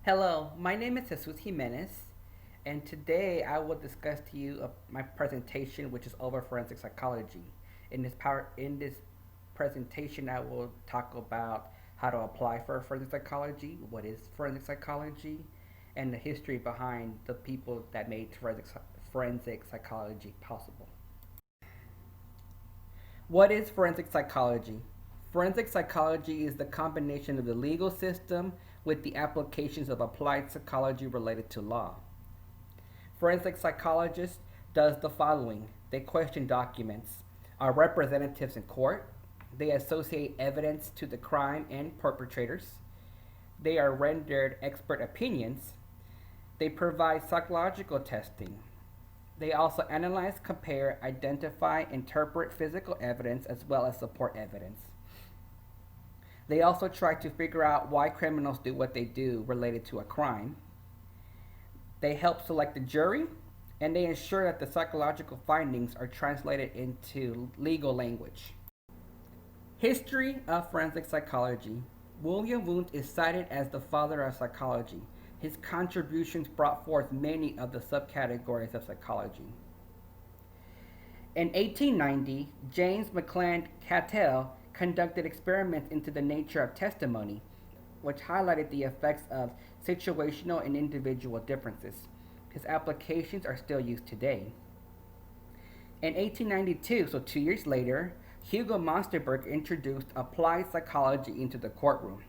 Hello, my name is Jesus Jimenez, and today I will discuss to you my presentation, which is over forensic psychology. In this presentation, I will talk about how to apply for forensic psychology, what is forensic psychology, and the history behind the people that made forensic psychology possible. What is forensic psychology? Forensic psychology is the combination of the legal system with the applications of applied psychology related to law. Forensic psychologists does the following. They question documents, are representatives in court, they associate evidence to the crime and perpetrators, they are rendered expert opinions, they provide psychological testing, they also analyze, compare, identify, interpret physical evidence as well as support evidence. They also try to figure out why criminals do what they do related to a crime. They help select the jury, and they ensure that the psychological findings are translated into legal language. History of forensic psychology. William Wundt is cited as the father of psychology. His contributions brought forth many of the subcategories of psychology. In 1890, James McCland Cattell conducted experiments into the nature of testimony, which highlighted the effects of situational and individual differences. His applications are still used today. In 1892, so 2 years later, Hugo Monsterberg introduced applied psychology into the courtroom.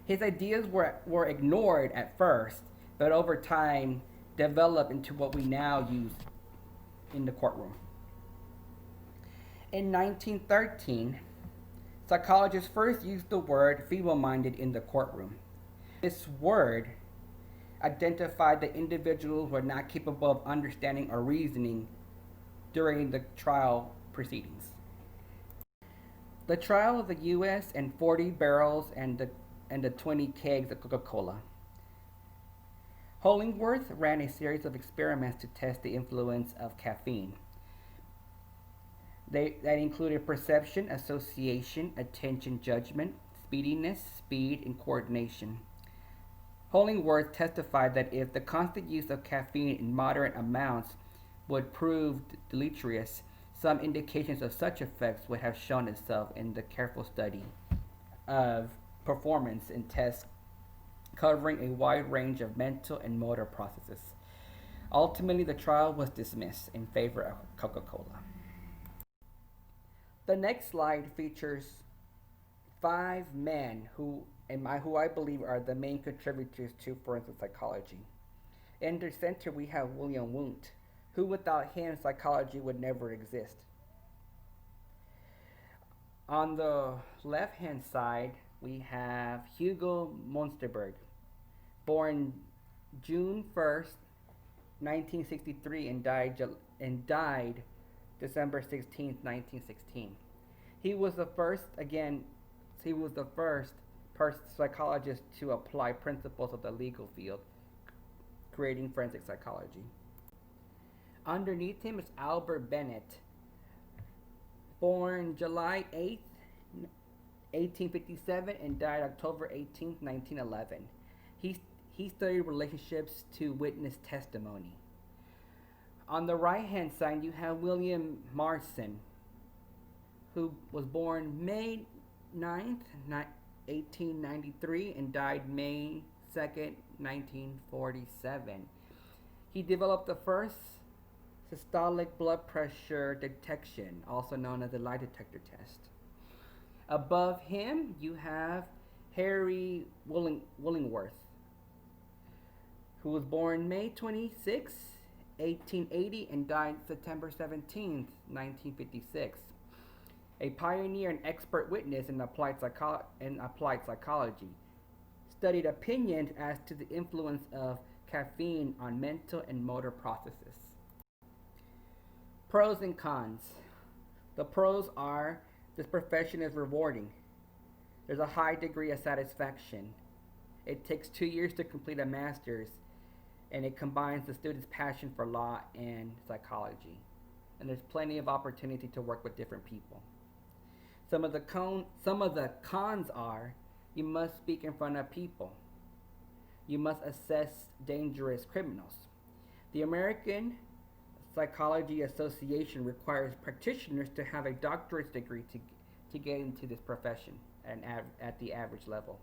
His ideas were ignored at first, but over time developed into what we now use in the courtroom. In 1913, psychologists first used the word feeble-minded in the courtroom. This word identified that individuals were not capable of understanding or reasoning during the trial proceedings. The trial of the U.S. and 40 barrels and the 20 kegs of Coca-Cola. Hollingworth ran a series of experiments to test the influence of caffeine. That included perception, association, attention, judgment, speediness, speed, and coordination. Hollingworth testified that if the constant use of caffeine in moderate amounts would prove deleterious, some indications of such effects would have shown itself in the careful study of performance in tests covering a wide range of mental and motor processes. Ultimately, the trial was dismissed in favor of Coca-Cola. The next slide features 5 men who I believe are the main contributors to forensic psychology. In the center, we have William Wundt, who without him, psychology would never exist. On the left-hand side, we have Hugo Monsterberg, born June 1st, 1963, and died December 16th, 1916. He was the first psychologist to apply principles of the legal field, creating forensic psychology. Underneath him is Albert Bennett, born July 8th, 1857, and died October 18th, 1911. He studied relationships to witness testimony. On the right-hand side, you have William Marston, who was born May 9th, 1893, and died May 2nd, 1947. He developed the first systolic blood pressure detection, also known as the lie detector test. Above him, you have Harry Willingworth, who was born May 26, 1880, and died September 17, 1956. A pioneer and expert witness in applied psychology, studied opinions as to the influence of caffeine on mental and motor processes. Pros and cons. The pros are this profession is rewarding. There's a high degree of satisfaction. It takes 2 years to complete a master's, and it combines the student's passion for law and psychology. And there's plenty of opportunity to work with different people. Some of the cons are you must speak in front of people. You must assess dangerous criminals. The American Psychology Association requires practitioners to have a doctorate degree to get into this profession and at the average level.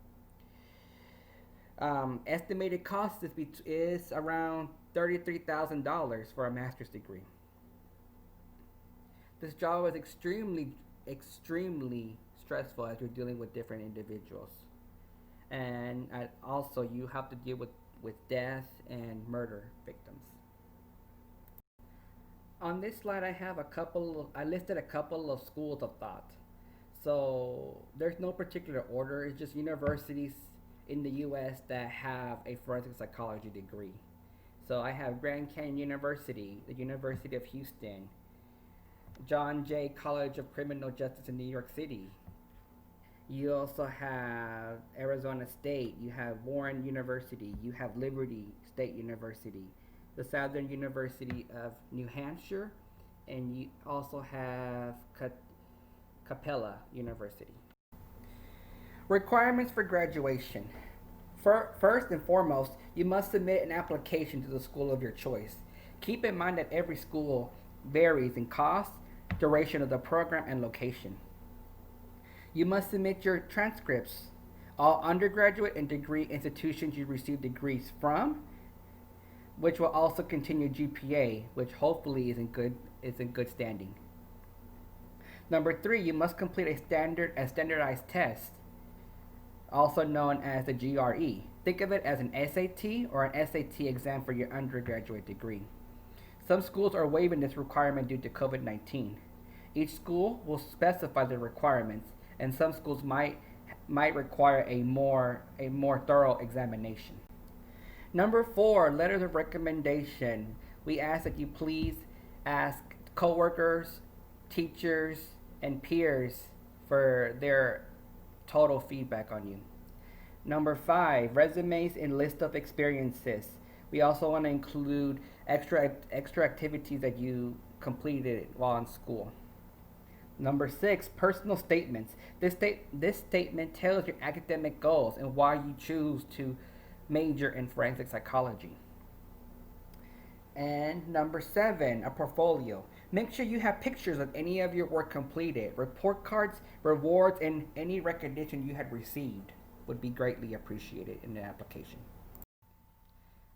Estimated cost is around $33,000 for a master's degree. This job is extremely stressful as you're dealing with different individuals. And also, you have to deal with death and murder victims. On this slide, I listed a couple of schools of thought. So there's no particular order. It's just universities in the U.S. that have a forensic psychology degree. So I have Grand Canyon University, the University of Houston, John Jay College of Criminal Justice in New York City. You also have Arizona State, you have Warren University, you have Liberty State University, the Southern University of New Hampshire, and you also have Capella University. Requirements for graduation. First and foremost, you must submit an application to the school of your choice. Keep in mind that every school varies in cost, duration of the program, and location. You must submit your transcripts. All undergraduate and degree institutions you receive degrees from, which will also contain your GPA, which hopefully is in good standing. Number 3, you must complete a standardized test, also known as the GRE. Think of it as an SAT or an SAT exam for your undergraduate degree. Some schools are waiving this requirement due to COVID-19. Each school will specify the requirements, and some schools might require a more thorough examination. Number 4, letters of recommendation. We ask that you please ask coworkers, teachers, and peers for their total feedback on you. Number 5, resumes and list of experiences. We also want to include extra activities that you completed while in school. Number 6, personal statements. This statement tells your academic goals and why you choose to major in forensic psychology. And number 7, a portfolio. Make sure you have pictures of any of your work completed. Report cards, rewards, and any recognition you had received would be greatly appreciated in the application.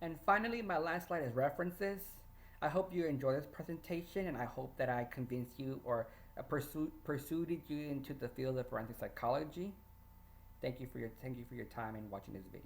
And finally, my last slide is references. I hope you enjoy this presentation, and I hope that I convinced you or pursued you into the field of forensic psychology. Thank you for your time in watching this video.